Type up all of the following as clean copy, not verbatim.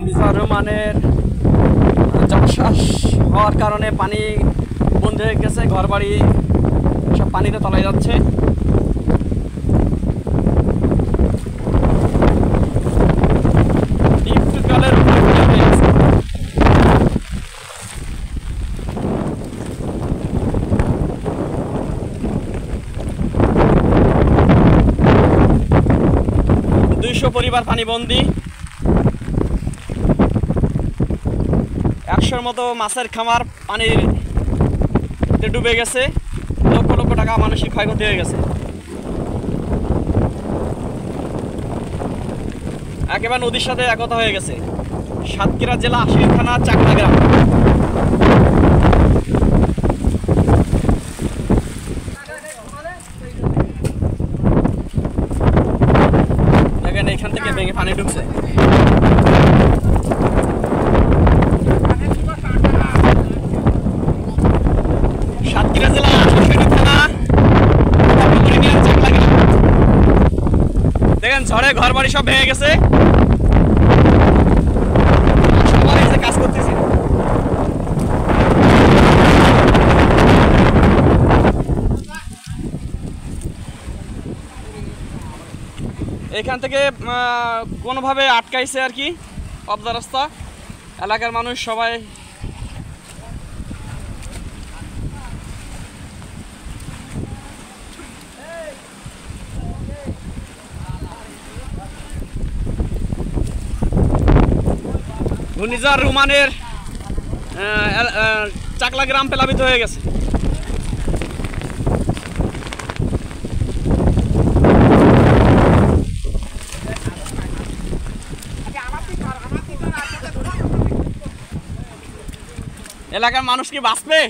রহমানের জলশ্বাস হওয়ার কারণে পানি বন্ধ হয়ে গেছে, ঘরবাড়ি সব পানিতে তলায় যাচ্ছে। জলের 200 পরিবার পানিবন্দী। 100-র মতো মাছের খামার পানিতে ডুবে গেছে। লক্ষ লক্ষ টাকা মানুষের ক্ষয়ক্ষতি হয়ে গেছে। একেবারে নদীর সাথে একতা হয়ে গেছে। সাতক্ষীরা জেলা আশির থানা চাকলা গ্রাম। দেখেন এখান থেকে ভেঙে পানি ঢুকছে। সাতক্ষীরা জেলা আশির থানা চাকলা গ্রাম। দেখেন ঝড়ে ঘর বাড়ি সব ভেঙে গেছে। সবাই এসে কাজ করতেছে। এখান থেকে কোনোভাবে আটকাইছে আর কি অবদা রাস্তা। এলাকার মানুষ সবাই ঘূর্ণিঝড় রুমানের চাকলা গ্রাম প্লাবিত হয়ে গেছে। এলাকার মানুষ কি বাঁচবে?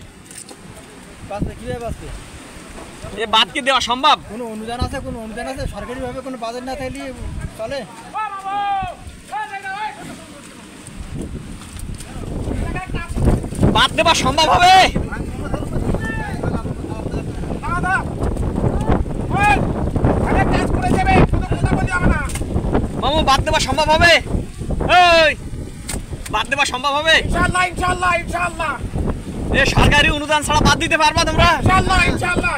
কিভাবে বাঁচবে? এ বাদ কি দেওয়া সম্ভব? কোনো অনুদান আছে? কোনো অনুদান আছে? সরকারিভাবে কোনো বাজেট না থাকলে চলে? বাদ দেওয়া সম্ভব হবে? মামু বাদ দেওয়া সম্ভব হবে? বাদ দেওয়া সম্ভব হবে? ইনশাআল্লাহ ইনশাআল্লাহ ইনশাআল্লাহ। এ সরকারি অনুদান ছাড়া বাদ দিতে পারবা তোমরা? ইনশাআল্লাহ ইনশাআল্লাহ।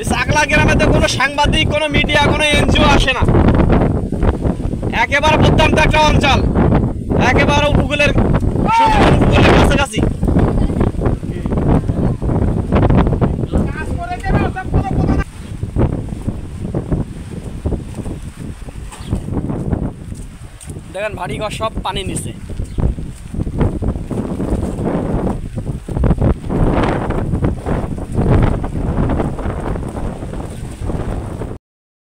এই চাকলা গ্রামে তো কোনো সাংবাদিক, কোনো মিডিয়া, কোনো এনজিও আসে না। একেবারে প্রত্যন্ত একটা অঞ্চল, একেবারে উপকূলের কাছাকাছি। দেখেন বাড়িঘর সব পানি নিচে।